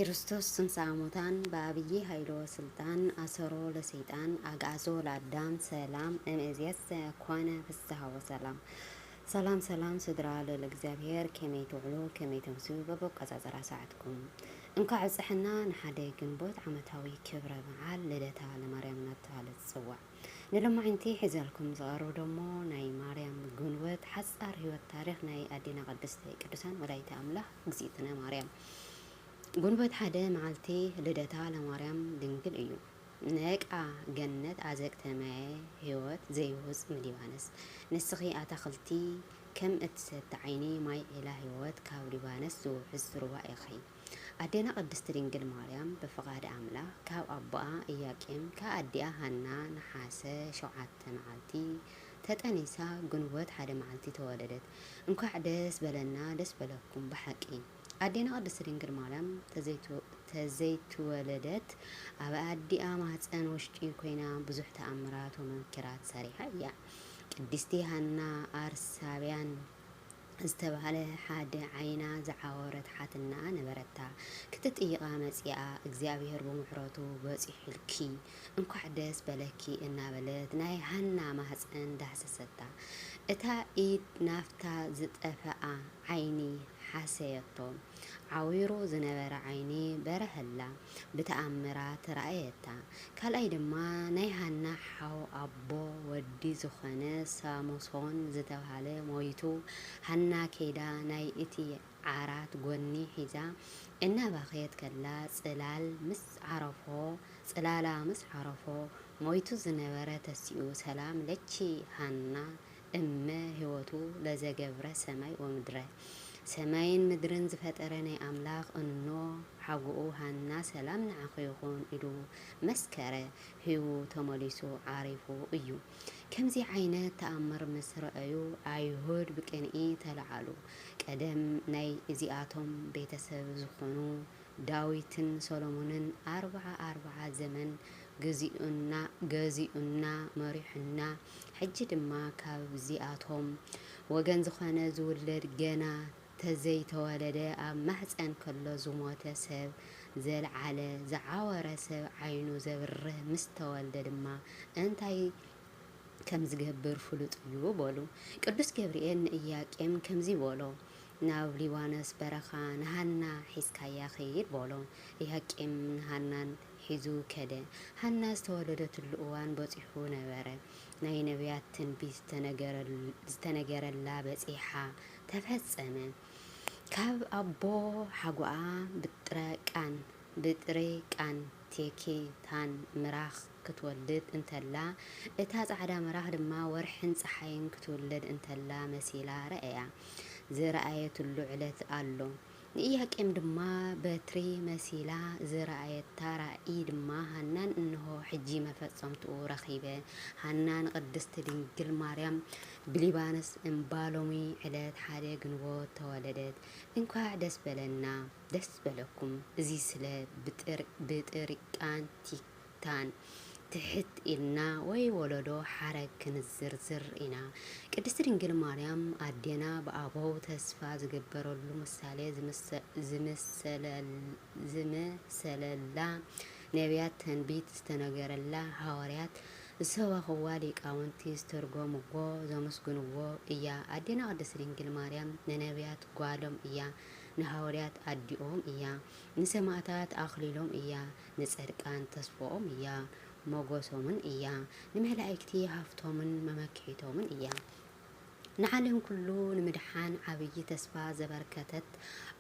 ክርስቶስ ስንሳሙታን በአብይ ኃይሎ ስልጣን አሰሮ ለሰይጣን አጋዞ ለአዳም ሰላም እምእዝየሰ ኮነ ፍስሐ ወሰላም። ሰላም ስድራ ለእግዚአብሔር ከመይ ትውዕሉ ከመይ ተምስዩ በበቆጻጸራ ሰዓትኩም እንኳ ዕፅሕና ንሓደ ግንቦት ዓመታዊ ክብረ በዓል ልደታ ለማርያም እናተባህለ ዝፅዋዕ ንሎማዓንቲ ሒዘልኩም ዝቐርቡ ደሞ ናይ ማርያም ግንቦት ሓፃር ህይወት ታሪክ ናይ ኣዴና ቅድስቲ ቅዱሳን ወላዲተ ኣምላኽ እግዝእትነ ማርያም ግንቦት ሓደ መዓልቲ ልደታ ለማርያም ድንግል እዩ። ነቃ ገነት ኣዘቅተ ማየ ህይወት ዘይውፅ ምሊባነስ ንስኺ ኣታኽልቲ ከም እትሰቲ ዓይኒ ማይ ዒላ ህይወት ካብ ሊባነስ ዝውሕዝ ሩባ ኢኺ። ኣዴና ቅድስቲ ድንግል ማርያም ብፍቓድ ኣምላኽ ካብ ኣቦኣ ኢያቄም ካብ ኣዲኣ ሃና ነሓሰ 7 መዓልቲ ተጠኒሳ ግንቦት ሓደ መዓልቲ ተወለደት። እንኳዕ ደስ በለና ደስ በለኩም ብሓቂ። ኣዴና ቅድስቲ ድንግል ማርያም ተዘይትወለደት ኣብ ኣዲኣ ማህፀን ውሽጢ ኮይና ብዙሕ ተኣምራት ወመንክራት ሰሪሓ እያ። ቅድስቲ ሃና ኣርሳብያን ዝተባሃለ ሓደ ዓይና ዝዓወረት ሓትና ነበረታ። ክትጥይቓ መፂኣ እግዚአብሔር ብምሕረቱ በፂሕልኪ እንኳዕ ደስ በለኪ እናበለት ናይ ሃና ማህፀን ዳሰሰታ። እታ ኢድ ናፍታ ዝጠፍኣ ዓይኒ ሓሰየቶ ዓዊሩ ዝነበረ ዓይኒ በረህላ ብተኣምራት ረኣየታ። ካልኣይ ድማ ናይ ሃና ሓው ኣቦ ወዲ ዝኾነ ሳሙሶን ዝተባሃለ ሞይቱ ሃና ከይዳ ናይ እቲ ዓራት ጎኒ ሒዛ እናባኸየት ከላ ጽላላ ምስ ዓረፎ ሞይቱ ዝነበረ ተሲኡ ሰላም ለቺ ሃና እመ ህይወቱ ለዘገብረ ሰማይ ወምድረ ሰማይን ምድርን ዝፈጠረ ናይ ኣምላኽ እኖ ሓጉኡ ሃና ሰላም ንዓኺ ይኹን ኢሉ መስከረ። ህይወ ተመሊሱ ዓሪፉ እዩ። ከምዚ ዓይነት ተኣምር ምስ ረአዩ ኣይሁድ ብቅንኢ ተለዓሉ። ቀደም ናይ እዚኣቶም ቤተሰብ ዝኾኑ ዳዊትን ሰሎሞንን 44 ዘመን ገዚኡና መሪሑና ሕጂ ድማ ካብ እዚኣቶም ወገን ዝኾነ ዝውለድ ገና ተዘይተወለደ ኣብ ማህፀን ከሎ ዝሞተ ሰብ ዘለዓለ ዝዓወረ ሰብ ዓይኑ ዘብርህ ምስ ተወልደ ድማ እንታይ ከም ዝገብር ፍሉጥ እዩ በሉ። ቅዱስ ገብርኤል ንኢያቄም ከምዚ በሎ፣ ናብ ሊባኖስ በረኻ ንሃና ሒዝካያ ኸይድ በሎ። ኢያቄም ንሃናን ሒዙ ከደ። ሃና ዝተወለደትሉ እዋን በፂሑ ነበረ። ናይ ነቢያት ትንቢት ዝተነገረላ በፂሓ ተፈጸመ። ካብ ኣቦ ሓጉኣ ብጥረ ቃን ቴኬታን ምራኽ ክትወልድ እንተላ እታ ጻዕዳ ምራኽ ድማ ወርሕን ፀሓይን ክትወልድ እንተላ መሲላ ረአያ። ዝረአየትሉ ዕለት ኣሎ። ንኢያቄም ድማ በትሪ መሲላ ዝረአየታ ራእይ ድማ ሃናን እንሆ ሕጂ መፈጸምትኡ ረኺበ። ሃና ንቅድስቲ ድንግል ማርያም ብሊባኖስ እምባሎሚ ዕለት ሓደ ግንቦት ተወለደት። እንኳዕ ደስ በለና ደስ በለኩም። እዚ ስለ ብጥርቃን ቲክታን ትሕት ኢልና ወይ ወለዶ ሓረግ ክንዝርዝር ኢና። ቅድስቲ ድንግል ማርያም ኣዴና ብኣበው ተስፋ ዝገበረሉ ምሳሌ ዝመሰለላ ነቢያት ትንቢት ዝተነገረላ ሃዋርያት ዝሰበኽዋ ሊቃውንቲ ዝተርጎምዎ ዘመስግንዎ እያ። ኣዴና ቅድስቲ ድንግል ማርያም ንነቢያት ጓሎም እያ፣ ንሃዋርያት ኣዲኦም እያ፣ ንሰማዕታት ኣኽሊሎም እያ፣ ንጸድቃን ተስፎኦም እያ፣ ሞገሶምን እያ፣ ንመላእክቲ ሃፍቶምን መመክሒቶምን እያ። ንዓለም ኩሉ ንምድሓን ዓብይ ተስፋ ዘበርከተት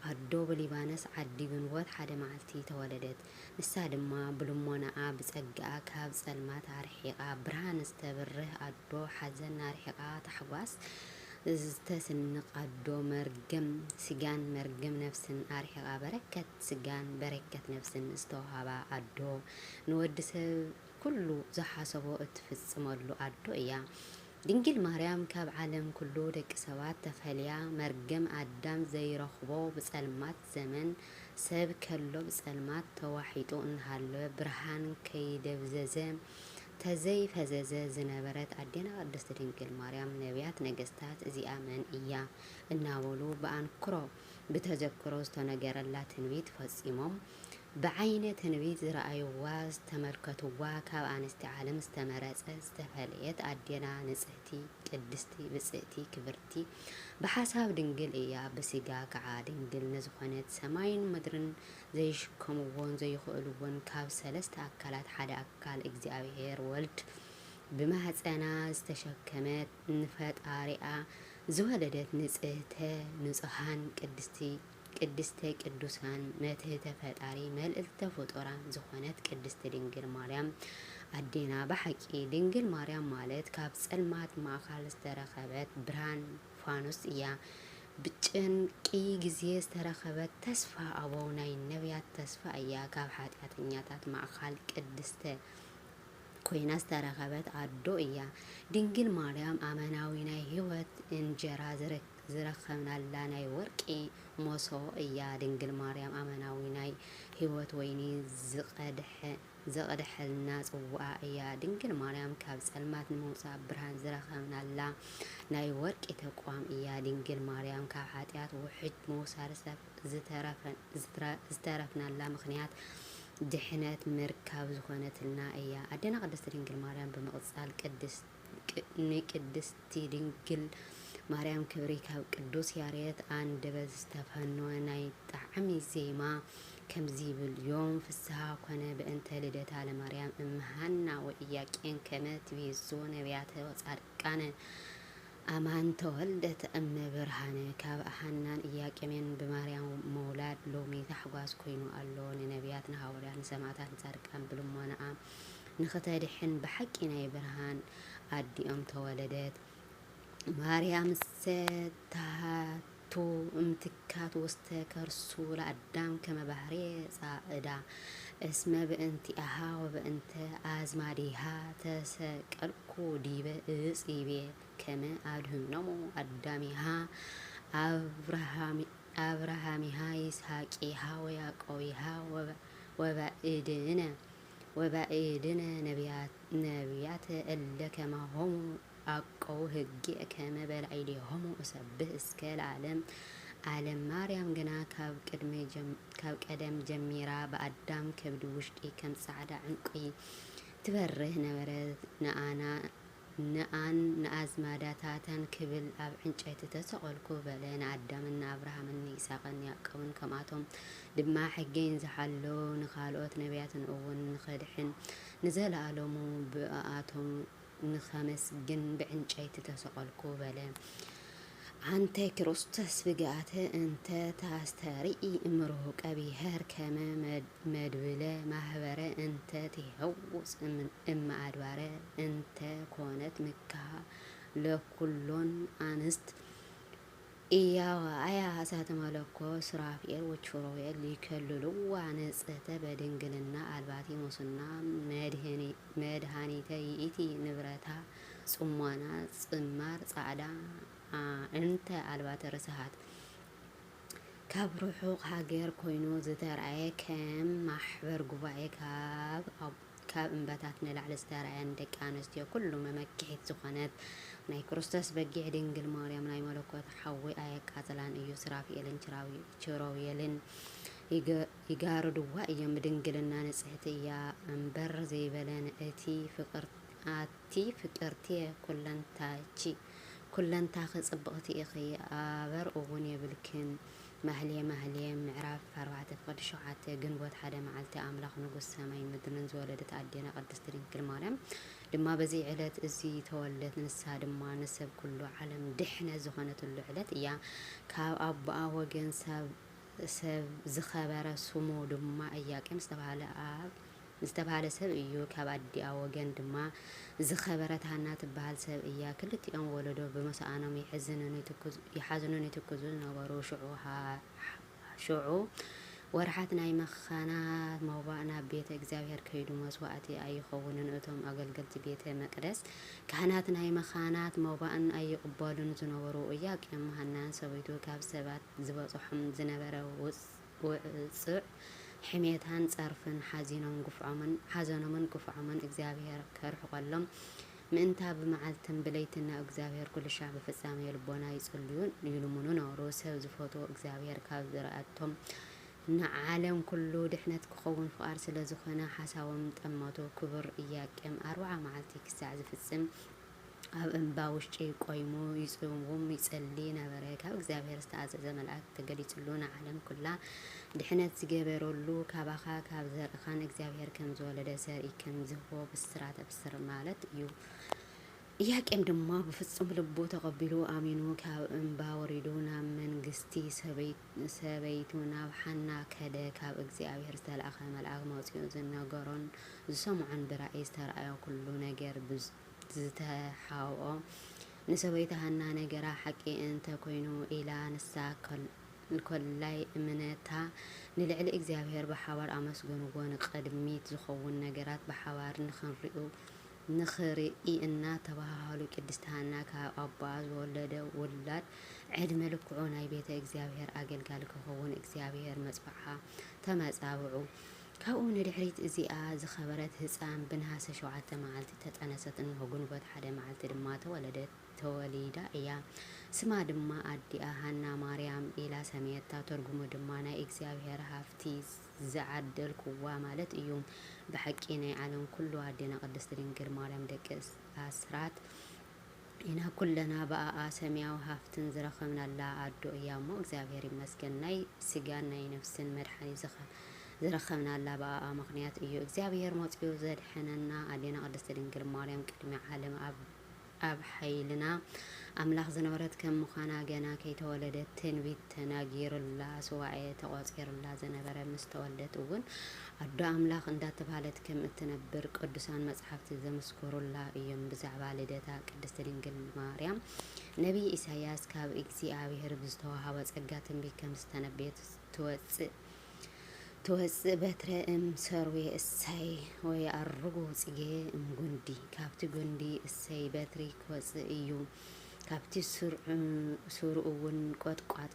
ኣዶ ብሊባኖስ ዓዲ ግንቦት ሓደ መዓልቲ ተወለደት። ንሳ ድማ ብልሞናኣ ብጸጋኣ ካብ ጸልማት ኣርሒቓ ብርሃን ዝተብርህ ኣዶ ሓዘን ኣርሒቓ ታሕጓስ ዝተስንቕ ኣዶ መርገም ስጋን መርገም ነፍስን ኣርሒቓ በረከት ስጋን በረከት ነፍስን ዝተዋሃባ ኣዶ ንወዲ ሰብ ኩሉ ዝሓሰቦ እትፍጽመሉ ኣዶ እያ። ድንግል ማርያም ካብ ዓለም ኩሉ ደቂ ሰባት ተፈልያ መርገም ኣዳም ዘይረኽቦ ብጸልማት ዘመን ሰብ ከሎ ብጸልማት ተዋሒጡ እንሃለወ ብርሃን ከይደብዘዘ ተዘይፈዘዘ ዝነበረት ኣዴና ቅድስቲ ድንግል ማርያም ነቢያት ነገስታት እዚኣ መን እያ እናበሉ ብኣንክሮ ብተዘክሮ ዝተነገረላ ትንቢት ፈጺሞም بعين تنبيت رأيوا استملكتوا كاب أنستي عالم استمرت استفليت أدينا نسهتي قدستي بسئتي كبرتي بحساب دنجل إياه بسيقا كعا دنجل نزخونت سماين مدرن زي شكموون زي خلوون كاب سلست أكلات حدا أكال إجزابير ولد بما هتسانا استشكمت نفت آرئة زولدت نسئته نصحان ቅድስተ ቅዱሳን መትሕተ ፈጣሪ መልእልተ ፍጡራን ዝኾነት ቅድስት ድንግል ማርያም አዴና በሐቂ ድንግል ማርያም ማለት ካብ ጸልማት ማእኸል ዝተረኸበት ብርሃን ፋኑስ እያ። ብጭንቂ ጊዜ ዝተረኸበት ተስፋ አበው ናይ ነቢያት ተስፋ እያ። ካብ ኃጢአተኛታት ማእኸል ቅድስተ ኮይና ዝተረኸበት አዶ እያ። ድንግል ማርያም አመናዊ ናይ ህይወት እንጀራ ዝረኸብናላ ናይ ወርቂ መሶብ እያ። ድንግል ማርያም አመናዊ ናይ ህይወት ወይኒ ዝቀድሐልና ጽዋዓ እያ። ድንግል ማርያም ካብ ጸልማት ንምውፃእ ብርሃን ዝረኸብናላ ናይ ወርቂ ተቋም እያ። ድንግል ማርያም ካብ ኃጢአት ውሕጅ ምውሳድ ዝተረፍናላ ምክንያት ድሕነት ምርካብ ዝኾነትልና እያ። አዴና ቅድስት ድንግል ማርያም ብምቕጻል ንቅድስቲ ድንግል ማርያም ክብሪ ካብ ቅዱስ ያሬድ አንደበት ዝተፈነወ ናይ ጣዕሚ ዜማ ከምዚ ይብል ዮም ፍስሐ ኮነ በእንተ ልደታ ለማርያም እምሃና ወኢያቄም ከመ ትቤዞ ነቢያተ ወጻድቃነ አማን ተወልደት እመ ብርሃነ ካብ ሃናን ኢያቄምን ብማርያም መውላድ ሎሚ ታሕጓስ ኮይኑ ኣሎ ንነቢያት ንሐዋርያት ንሰማዕታት ንጻድቃን ብልሞናኣ ንኽተድሕን ብሓቂ ናይ ብርሃን አዲኦም ተወለደት። ማርያም ሰታቱ እምትካት ውስተ ከርሱ ለአዳም ከመባህሬ ጻዕዳ እስመ ብእንቲአሃ ወበእንተ አዝማዲሃ ተሰቀልኩ ዲበ እጽቤ ከመ አድኅኖሙ አዳሚሃ አብርሃሚሃ ይስሐቂሃ ወያዕቆቢሃ ወባእድነ ነቢያተ እለ ከማሆሙ አቀው ህጌ ከመ በላዕሌሆሙ እሰብህ እስከ ለዓለም ዓለም። ማርያም ግና ካብ ቀደም ጀሚራ በአዳም ከብዲ ውሽጢ ከም ጻዕዳ ዕንቁ ትበርህ ነበረት። ንአን ንአዝማዳታተን ክብል ኣብ ዕንጨይቲ ተሰቐልኩ በለ። ንአዳምን ንአብርሃምን ይስሐቅን ያዕቆብን ከምኣቶም ድማ ሕጌን ዝሓለዉ ንኻልኦት ነቢያትን እውን ንኽድሕን ንዘለኣለሙ ብኣቶም ንኸመስግን ብዕንጨይቲ ተሰቐልኩ በለ። አንተ ክርስቶስ ብግአተ እንተ ታስተርኢ እምርሁቀ ብሔር ከመ መድብለ ማህበረ እንተ ትሄውፅ እምአድባረ እንተ ኮነት ምካሃ ለኩሎን አንስት ኢያዋአያ እሳተ መለኮት ሱራፌል ወኪሩቤል ይከልልዋ ንጽሕተ በድንግልና አልባቲ ሙስና መድኃኒተ ይእቲ ንብረታ ጽሟና ጽማር ጻዕዳ እንተ አልባተ ርስሓት ካብ ርሑቕ ሃገር ኮይኑ ዝተርአየ ከም ማሕበር ጉባኤ ካብ እምባታት ንላዕሊ ዝተርአየን ደቂ ኣንስትዮ ኩሉ መመክሒት ዝኾነት ናይ ክርስቶስ በጊዕ ድንግል ማርያም ናይ መለኮት ሓዊ ኣየቃጽላን እዩ። ሱራፌልን ኪሩቤልን ይጋርድዋ እዮም። ድንግልና ንጽሕቲ እያ እምበር ዘይበለን ኣቲ ፍቅርትየ ኩለንታኺ ጽብቕቲ ኢኺ ኣበር እውን የብልክን። ማህልየ ምዕራፍ 4:7 ግንቦት 1 መዓልቲ ኣምላኽ ንጉስ ሰማይ ምድርን ዝወለደት ኣዴና ቅድስት ድንግል ማርያም ድማ በዚ ዕለት እዚ ተወለደት። ንሳ ድማ ንሰብ ኩሉ ዓለም ድሕነት ዝኾነትሉ ዕለት እያ። ካብ ኣቦኣ ወገን ሰብ ዝኸበረ ስሙ ድማ ኢያቄም ዝተባሃለ ሰብ እዩ። ካብ ኣዲኣ ወገን ድማ ዝኸበረት ሃና ትበሃል ሰብ እያ። ክልቲኦም ወለዶ ብመሳኣኖም ይሓዝኑን ይትክዙ ዝነበሩ። ሽዑ ወርሓት ናይ መኻናት መውባእ ናብ ቤተ እግዚአብሔር ከይዱ መስዋእቲ ኣይኸውንን። እቶም ኣገልገልቲ ቤተ መቅደስ ካህናት ናይ መኻናት መውባእን ኣይቕበሉን ዝነበሩ። ኢያቄም ሃናን ሰበይቱ ካብ ሰባት ዝበፅሖም ዝነበረ ውፅዕ ሕሜታን ጸርፍን ሓዘኖምን ግፍዖምን እግዚአብሔር ከርሕቆሎም ምእንታ ብመዓልትን ብለይትን ናብ እግዚአብሔር ኩልሻዕ ብፍጻሜ ልቦና ይጽልዩን ይልምኑ ነበሩ። ሰብ ዝፈትዎ እግዚአብሔር ካብ ዝረኣቶም ንዓለም ኩሉ ድሕነት ክኸውን ፍቃድ ስለ ዝኾነ ሓሳቦም ጠመቱ። ክቡር ኢያቄም 40 መዓልቲ ክሳዕ ዝፍጽም ኣብ እምባ ውሽጢ ቆይሙ ይጽውም ይጸሊ ነበረ። ካብ እግዚአብሔር ዝተኣዘዘ መልአክ ተገሊጹሉ ንዓለም ኩላ ድሕነት ዝገበረሉ ካባኻ ካብ ዘርእኻን እግዚአብሔር ከም ዝወለደ ዘርኢ ከም ዝህቦ ብስራት ኣብስር ማለት እዩ። ኢያቄም ድማ ብፍጹም ልቡ ተቐቢሉ ኣሚኑ ካብ እምባ ወሪዱ ናብ መንግስቲ ሰበይቱ ናብ ሓና ከደ። ካብ እግዚአብሔር ዝተላእኸ መልአክ መጺኡ ዝነገሮን ዝሰምዖን ብራእይ ዝተረኣዮ ኩሉ ነገር ዝተሓብኦ ንሰበይታ ሃና ነገራ ሓቂ እንተ ኮይኑ ኢላ ንሳ ኮላይ እምነታ ንልዕሊ እግዚአብሔር ብሓባር ኣመስገንዎ። ንቅድሚት ዝኸውን ነገራት ብሓባር ንኽርኢ እናተባሃሉ ቅድስቲ ሃና ካብ ኣቦኣ ዝወለደ ውላድ ዕድመ ልክዑ ናይ ቤተ እግዚአብሔር ኣገልጋሊ ክኸውን እግዚአብሔር መፅባዕኻ ተመጻብዑ። ካብኡ ንድሕሪት እዚኣ ዝኸበረት ህፃን ብነሃሰ 7 መዓልቲ ተፀነሰት። እንሆ ግንቦት 1 መዓልቲ ድማ ተወሊዳ እያ። ስማ ድማ ኣዲኣ ሃና ማርያም ኢላ ሰሜታ። ተርጉሙ ድማ ናይ እግዚአብሔር ሃፍቲ ዝዓደልክዋ ማለት እዩ። ብሓቂ ናይ ዓለም ኩሉ ኣዴና ቅድስት ድንግል ማርያም ደቂ ኣስራት ኢና ኩለና ብኣኣ ሰማያዊ ሃፍትን ዝረኸብናላ ኣዶ እያ እሞ እግዚአብሔር ይመስገን። ናይ ስጋን ናይ ነፍስን መድሓኒት ዝረኸብናላ ብኣኣ ምክንያት እዩ። እግዚአብሔር መፂኡ ዘድሐነና ኣዴና ቅድስት ድንግል ማርያም ቅድሚ ዓለም ኣብ ሓይልና ኣምላኽ ዝነበረት ከም ምዃና ገና ከይተወለደት ትንቢት ተናጊሩላ ስዋኤ ተቆፂሩላ ዝነበረ ምስ ተወልደት እውን ኣዶ ኣምላኽ እንዳተባሃለት ከም እትነብር ቅዱሳን መጽሓፍቲ ዘመስክሩላ እዮም። ብዛዕባ ልደታ ቅድስት ድንግል ማርያም ነቢይ ኢሳያስ ካብ እግዚአብሔር ብዝተዋሃበ ጸጋ ትንቢት ከም ዝተነበየት ትወፅእ በትረ ሰርዌ እሰይ ወይ ኣርጉ ጽጌ ጉንዲ ካብቲ ጉንዲ እሰይ በትሪ ክወፅእ እዩ። ካብቲ ሱር እውን ቆጥቋጥ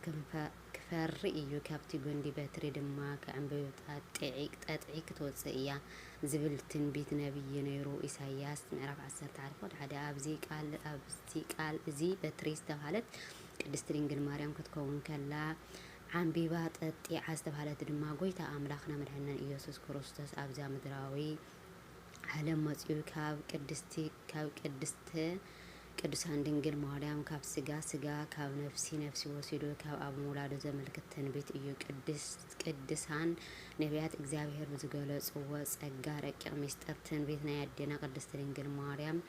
ክፈሪ እዩ። ካብቲ ጉንዲ በትሪ ድማ ከዕንበዩ ጠጥዒ ክትወፅእ እያ ዝብል ትንቢት ነቢይ ነይሩ ኢሳያስ ምዕራፍ 11 ኣብዚ ቃል እዚ በትሪ ዝተባሃለት ቅድስት ድንግል ማርያም ክትከውን ከላ ዓንቢባ ጠጢዓ ዝተባሃለት ድማ ጎይታ ኣምላኽና መድሓኒና ኢየሱስ ክርስቶስ ኣብዛ ምድራዊ ዓለም መፂኡ ካብ ቅድስተ ቅዱሳን ድንግል ማርያም ካብ ስጋ ካብ ነፍሲ ወሲዱ ካብ ኣብ ምውላዱ ዘመልክት ትንቢት እዩ። ቅዱሳን ነቢያት እግዚአብሔር ብዝገለጽዎ ጸጋ ረቂቕ ምስጢር ትንቢት ናይ ኣዴና ቅድስት ድንግል ማርያም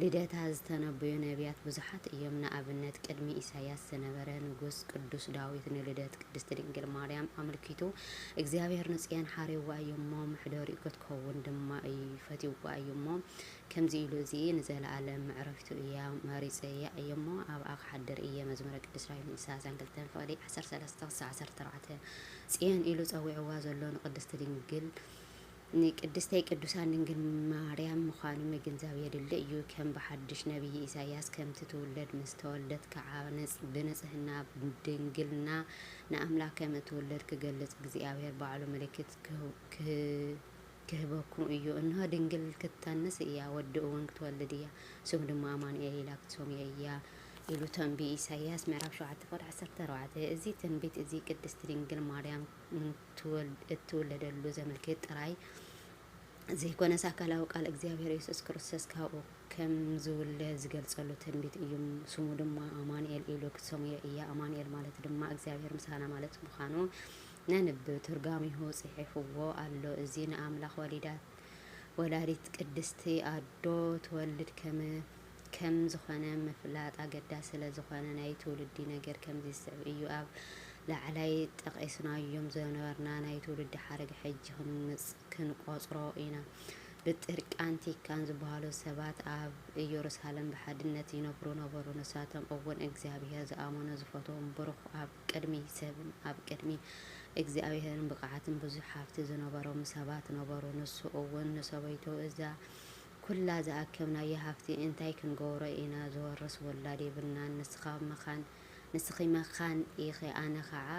ልደታ ዝተነበዩ ነቢያት ብዙሓት እዮም። ንኣብነት ቅድሚ ኢሳያስ ዝነበረ ንጉስ ቅዱስ ዳዊት ንልደት ቅድስት ድንግል ማርያም ኣመልኪቱ እግዚአብሔር ንጽዮን ሓሪዋ እዩሞ ምሕደሪኡ ክትከውን ድማ ፈቲዋ እዩሞ ከምዚ ኢሉ እዚ ንዘለኣለም መዕረፍቱ እያ መሪፀያ እዩሞ ኣብኣ ክሓድር እየ። መዝሙረ ቅዱስ ዳዊት ኢሳያስ 2 ፍቅዲ 13-14 ጽዮን ኢሉ ፀዊዕዋ ዘሎ ንቅድስት ድንግል ንቅድስተይ ቅዱሳን ድንግል ማርያም ምዃኑ ምግንዛብ የድሊ እዩ። ከም ብሓድሽ ነቢይ ኢሳያስ ከምቲ ትውለድ ምስ ተወልደት ከዓ ብንጽህና ድንግልና ንኣምላክ ከም እትውለድ ክገልጽ እግዚአብሔር ባዕሉ ምልክት ክህበኩም እዩ። እንሆ ድንግል ክትታንስ እያ ወዲ እውን ክትወልድ እያ ስሙ ድማ ኣማኑኤል ኢላ ክትሰምዮ እያ ኢሉ ተንቢእ ኢሳያስ ምዕራፍ 7:14 እዚ ትንቢት እዚ ቅድስት ድንግል ማርያም እትውለደሉ ዘመልክት ጥራይ ዘይኮነስ ኣካላዊ ቃል እግዚአብሔር ኢየሱስ ክርስቶስ ካብኡ ከም ዝውለድ ዝገልጸሉ ትንቢት እዩ። ስሙ ድማ ኣማኑኤል ኢሉ ክትሰምዮ እያ። ኣማኑኤል ማለት ድማ እግዚአብሔር ምሳና ማለት ምዃኑ ነንብብ ትርጓሚሁ ጽሒፍዎ ኣሎ። እዚ ንኣምላኽ ወላዲት ቅድስቲ ኣዶ ትወልድ ከም ዝኾነ ምፍላጥ ኣገዳሲ ስለ ዝኾነ ናይ ትውልዲ ነገር ከምዚ ዝስዕብ እዩ። ኣብ ላዕላይ ጠቂስናዮም ዝነበርና ናይ ትውልዲ ሓረግ ሕጂ ክንቆፅሮ ኢና። ብጥርቃን ቲካን ዝበሃሉ ሰባት ኣብ ኢየሩሳሌም ብሓድነት ይነብሩ ነበሩ። ንሳቶም እውን እግዚአብሔር ዝኣመኑ ዝፈትዎም ብሩኽ ኣብ ቅድሚ ሰብን ኣብ ቅድሚ እግዚአብሔርን ብቕዓትን ብዙሕ ሃፍቲ ዝነበሮም ሰባት ነበሩ። ንሱ እውን ንሰበይቱ እዛ ኩላ ዝኣከብናዮ ሃፍቲ እንታይ ክንገብሮ ኢና? ዝወርስ ወላድ የብልናን። ንስኺ መኻን ኢኺ ኣነ ከዓ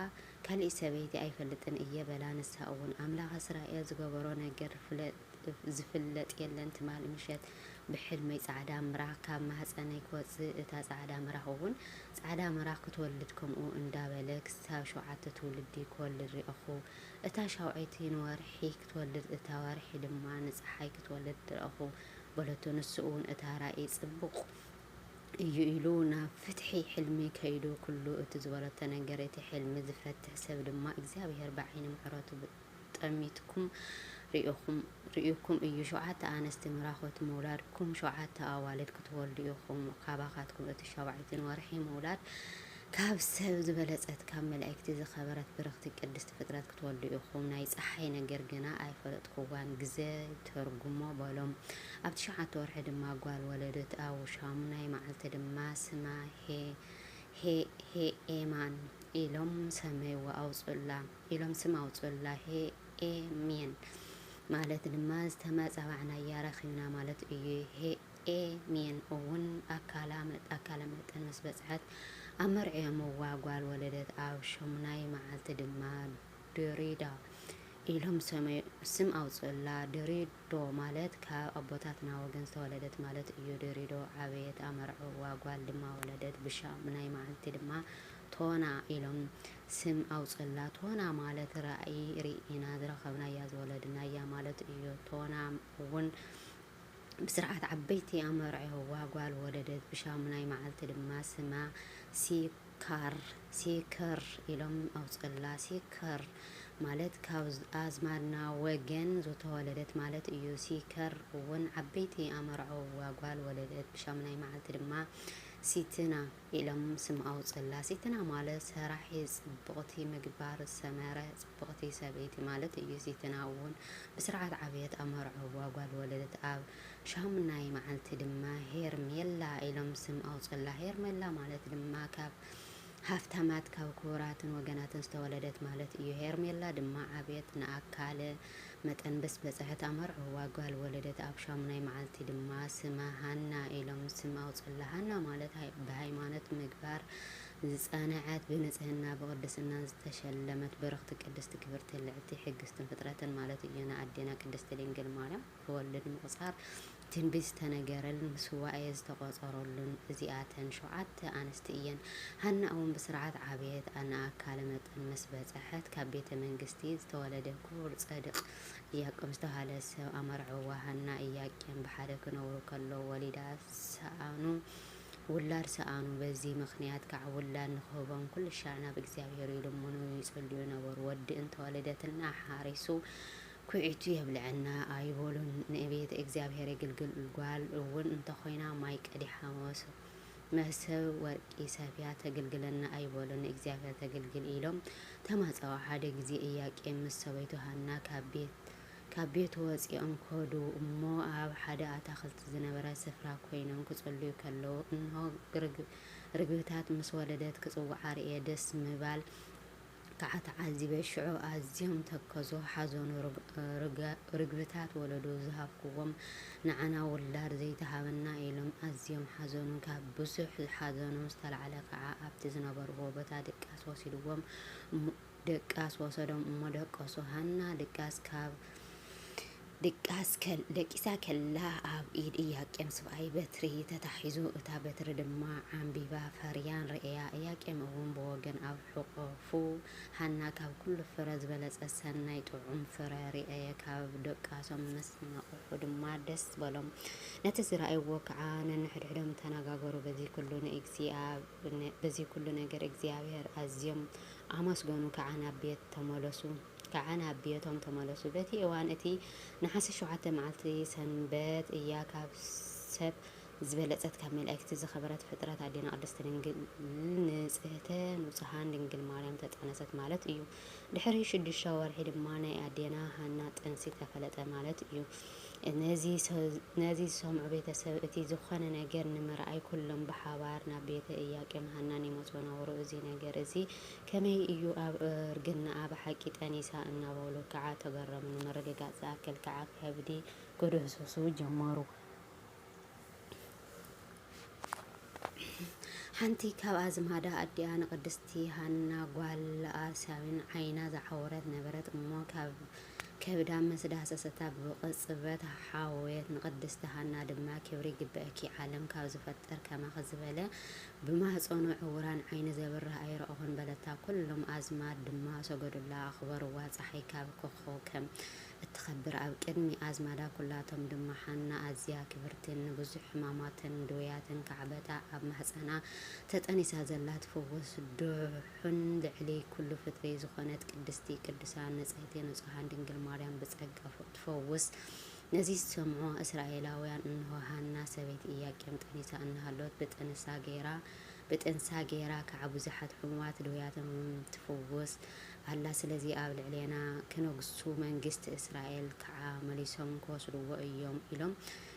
ካልእ ሰበይቲ ኣይፈልጥን እየ በላ። ንሳ እውን ኣምላኽ እስራኤል ዝገበሮ ነገር ዝፍለጥ የለን ትማል ምሸት ብሕልመይ ጻዕዳ ምራኽ ካብ ማህፀነይ ክወፅእ እታ ጻዕዳ ምራኽ እውን ጻዕዳ ምራኽ ክትወልድ ከምኡ እንዳበለ ክሳብ 7 ትውልዲ ክወልድ ርኢኹ። እታ 7ይቲ ንወርሒ ክትወልድ እታ ወርሒ ድማ ንፀሓይ ክትወልድ ርኢኹ በለቶ። ንሱ እውን እታ ራእይ ጽቡቕ እዩ ኢሉ ናብ ፍትሒ ሕልሚ ከይዱ ኩሉ እቲ ዝበለቶ ነገር እቲ ሕልሚ ዝፈትሕ ሰብ ድማ እግዚኣብሔር ብዓይኒ ምሕረቱ ጠሚትኩም ርኢኩም እዩ 7 ኣንስቲ ምራኾት ምውላድኩም 7 ኣዋልድ ክትወልዱ ኢኹም ካባኻትኩም እቲ 7ይቲ ወርሒ ምውላድ ካብ ሰብ ዝበለጸት ካብ መላእክቲ ዝኸበረት ብርኽቲ ቅድስቲ ፍጥረት ክትወልዱ ኢኹም። ናይ ፀሓይ ነገር ግና ኣይፈለጥኩዋን ግዜ ተርጉሞ በሎም። ኣብቲ 7 ወርሒ ድማ ጓል ወለደት ኣብ ሻሙናይ መዓልቲ ድማ ስማ ሄኤማን ኢሎም ሰመይዋ ኣውፅላ ሄኤሜን ማለት ድማ ዝተመጸባዕናያ ረኺብና ማለት እዩ። ሄኤሜን እውን ኣካለ መጠን ምስ በጽሐት ኣብ መርዕዮምዋ ጓል ወለደት ኣብ 8ይ መዓልቲ ድማ ድሪዳ ኢሎም ስም ኣውፅላ። ድሪዶ ማለት ካብ ኣቦታትና ወገን ዝተወለደት ማለት እዩ። ድሪዶ ዓበየት ኣመርዕዋ ጓል ድማ ወለደት። ብ8ይ መዓልቲ ድማ ቶና ኢሎም ስም ኣውፅላ። ቶና ማለት ራእይ ርኢና ዝረኸብናያ ዝወለድናያ ማለት እዩ። ቶና እውን ብስርዓት ዓበይቲ ኣመርዕዋ ጓል ወለደት። ብ8ይ መዓልቲ ድማ ስማ ሲከር ኢሎም ኣውፅላ። ሲከር ማለት ካብ ኣዝማድና ወገን ዝተወለደት ማለት እዩ። ሲከር እውን ዓበይቲ ኣመርዕዋ ጓል ወለደት። ብ8ይ መዓልቲ ድማ ሲትና ኢሎም ስም ኣውፅላ። ሲትና ማለት ሰራሒ ጽብቕቲ ምግባር ሰመረ ጽብቕቲ ሰበይቲ ማለት እዩ። ሲትና እውን ብስርዓት ዓበየት ኣመርዕዋ ጓል ወለደት። ኣብ 8ይ መዓልቲ ድማ ሄርሜላ ኢሎም ስም ኣውፅላ። ሄርሜላ ማለት ድማ ካብ ሃፍታማት ካብ ክቡራትን ወገናትን ዝተወለደት ማለት እዩ። ሄርሜላ ድማ ዓብየት ንኣካለ መጠን በስ በጽሐት ኣመርዕዋ ጓል ወለደት። ኣብ 8ይ መዓልቲ ድማ ስማ ሃና ኢሎም ስም ኣውፅላ። ሃና ማለት ብሃይማኖት ምግባር ዝጸንዐት ብንጽህና ብቅድስና ዝተሸለመት ብርኽቲ ቅድስቲ ክብርቲ ልዕልቲ ሕግስትን ፍጥረትን ማለት እዩ። ንኣዴና ቅድስቲ ድንግል ማርያም ክወልድ ምቁጻር ትንቢት ዝተነገረልን ስዋኤ ዝተቆጸረሉን እዚኣተን 7 ኣንስቲ እየን። ሃና እውን ብስርዓት ዓብየት ንኣካለ መጠን ምስ በጽሐት ካብ ቤተ መንግስቲ ዝተወለደ ክቡር ጸድቕ ኢያቄም ዝተባሃለ ሰብ ኣመርዕዋ። ሃና ኢያቄም ብሓደ ክነብሩ ከለዉ ውላድ ሰኣኑ። በዚ ምኽንያት ከዓ ውላድ ንክህቦም ኩሉ ሻዕ ናብ እግዚአብሔር ይልምኑ ይጸልዩ ነበሩ። ወዲ እንተወለደትና ሓሪሱ ኩዒቱ የብልዐና ኣይበሉን። ንቤተ እግዚአብሔር የግልግል ጓል እውን እንተኾይና ማይ ቀዲሓ መሰብ ወርቂ ሰፍያ ተገልግለና ኣይበሉን። ንእግዚአብሔር ተገልግል ኢሎም ተማጸዋ። ሓደ ግዜ ኢያቄም ምስ ሰበይቱ ሃና ካብ ቤት ወፂኦም ከዱ እሞ ኣብ ሓደ ኣታኽልቲ ዝነበረ ስፍራ ኮይኖም ክጽልዩ ከለዉ እንሆ ርግብታት ምስ ወለደት ክጽውዓ ርኤ። ደስ ምባል ከዓ ተዓዚበ። ሽዑ ኣዝዮም ተከዞ ሓዘኑ። ርግብታት ወለዶ ዝሃብክዎም ንዓና ውላድ ዘይተሃበና ኢሎም ኣዝዮም ሓዘኑ። ካብ ብዙሕ ሓዘኑ ዝተልዓለ ከዓ ኣብቲ ዝነበርዎ ቦታ ደቃስ ወሰዶም እሞ ደቀሱ። ሃና ደቂሳ ከላ ኣብ ኢድ ኢያቄም ሰብኣይ በትሪ ተታሒዙ እታ በትሪ ድማ ዓምቢባ ፈርያን ርአያ። ኢያቄም እውን ብወገን ኣብ ሕቑፉ ሃና ካብ ኩሉ ፍረ ዝበለጸ ሰናይ ጥዑም ፍረ ርአየ። ካብ ደቃሶም ምስ ነቑሑ ድማ ደስ በሎም። ነቲ ዝረኣይዎ ከዓ ነንሕድሕዶም ተነጋገሩ። በዚ ኩሉ ነገር እግዚአብሔር ኣዝዮም ኣመስገኑ። ከዓ ናብ ቤቶም ተመለሱ። በቲ እዋን እቲ ነሓሴ 7 መዓልቲ ሰንበት እያ ካብ ሰብ ዝበለጸት ካብ መላእክቲ ዝኸበረት ፍጥረት ኣዴና ቅድስቲ ድንግል ንጽህተ ንጹሃን ድንግል ማርያም ተጸነሰት ማለት እዩ። ድሕሪ 6 ወርሒ ድማ ናይ ኣዴና ሃና ጥንሲ ተፈለጠ ማለት እዩ። ነዚ ዝሰምዑ ቤተሰብ እቲ ዝኾነ ነገር ንምርኣይ ኩሎም ብሓባር ናብ ቤተ ኢያቄም ሃናን ይመጹ ነበሩ። እዚ ነገር እዚ ከመይ እዩ ኣብ እርግናኣ ብሓቂ ጠኒሳ እናበሉ ከዓ ተገረሙ። ንምርግጋጽ ዝኣክል ከዓ ከብዲ ክድህስሱ ጀመሩ። ሓንቲ ካብ ኣዝማዳ ኣዲኣ ንቅድስቲ ሃና ጓል ለኣሳዊን ዓይና ዝዓወረት ነበረት እሞ ከብዳ መስዳሰሰታ ብቅጽበት ሓወየት ንቅድስቲ ሃና ድማ ክብሪ ግበአኪ ዓለም ካብ ዝፈጠር ከማኸ ዝበለ ብማህፀኑ ዕውራን ዓይኒ ዘብርህ ኣይረአኹን በለታ ኩሎም ኣዝማድ ድማ ሰገዱላ ኣኽበርዋ ፀሓይ ካብ ኮኸብ ከም እትኸብር ኣብ ቅድሚ ኣዝማዳ ኩላቶም ድማ ሓና ኣዝያ ክብርትን ብዙሕ ሕማማትን ድውያትን ከዕበጣ ኣብ ማህፀና ተጠኒሳ ዘላ ትፈወስ ዱሑን ልዕሊ ኩሉ ፍጥሪ ዝኾነት ቅድስቲ ቅዱሳን ንጽሕቲ ንጹሃን ድንግል ማርያም ብጸጋ ትፈውስ። ነዚ ዝሰምዖ እስራኤላውያን እንሆ ሃና ሰበይቲ ኢያቄም ጠኒሳ እናሃሎት ብጥንሳ ጌራ ከዓ ብዙሓት ሕሙማት ድውያትን ትፈውስ ኣላ። ስለዚ ኣብ ልዕሌና ክነግሱ መንግስቲ እስራኤል ከዓ መሊሶም ክወስድዎ እዮም ኢሎም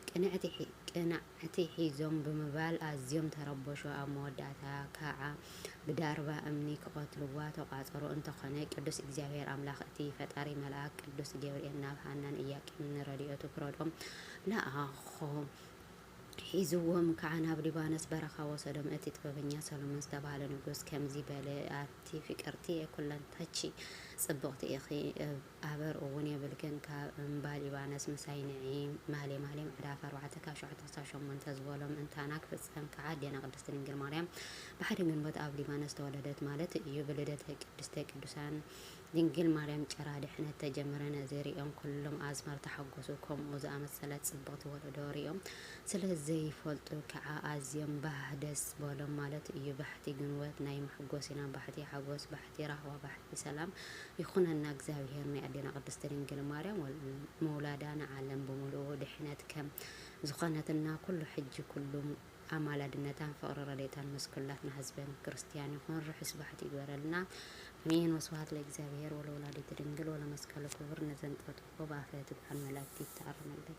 ቅንዕቲ ሒዞም ብምባል ኣዝዮም ተረበሹ። ኣብ መወዳእታ ከዓ ብዳርባ እምኒ ክቐትልዋ ተቋፀሩ። እንተኾነ ቅዱስ እግዚኣብሔር ኣምላኽ እቲ ፈጣሪ መልኣክ ቅዱስ ገብርኤል ናብ ሃናን ኢያቄምን ንረድኤቱ ክረድኦም ለኣኾ። ሒዝዎም ከዓ ናብ ሊባኖስ በረኻ ወሰዶም። እቲ ጥበበኛ ሰሎሞን ዝተባሃለ ንጉስ ከምዚ በለ ኣቲ ፍቅርቲ ኩለንታቺ ጽብቕቲ ኢኺ ኣበር እውን የብልክን ካብ እምባ ሊባኖስ ምሳይ ንዒ ማህሌ ምዕራፍ 4 ካብ 7-8 ዝበሎም እንታና ክፍጸም ከዓ ኣዴና ቅድስቲ ድንግል ማርያም ብሓደ ግንቦት ኣብ ሊባኖስ ተወለደት ማለት እዩ። ብልደት ቅድስተ ቅዱሳን ድንግል ማርያም ጭራ ድሕነት ተጀመረ። ነዚ ሪኦም ኩሎም ኣዝማር ተሓጎሱ። ከምኡ ዝኣመሰለት ጽብቕቲ ወለዶ ሪኦም ስለዘይፈልጡ ከዓ ኣዝዮም ባህ ደስ በሎም ማለት እዩ። ባሕቲ ግንቦት ናይ መሕጎስ ኢና፣ ባሕቲ ሓጎስ፣ ባሕቲ ራህዋ፣ ባሕቲ ሰላም ይኹነና እግዚአብሔር ናይ ኣዴና ቅድስቲ ድንግል ማርያም መውላዳ ንዓለም ብምሉኡ ድሕነት ከም ዝኾነትና ኩሉ ሕጂ ኩሉ ኣማላድነታን ፍቅሪ ረድኤታን መስኩላትና ህዝበን ክርስቲያን ይኹን ርሑስ ባሕቲ ይግበረልና አሜን። ወስብሐት ለእግዚአብሔር ወለወላዲቱ ድንግል ወለመስቀሉ ክቡር። ነዘንጠጥቆ በአፈ ትጉሃን መላእክት ይተአርመልኝ።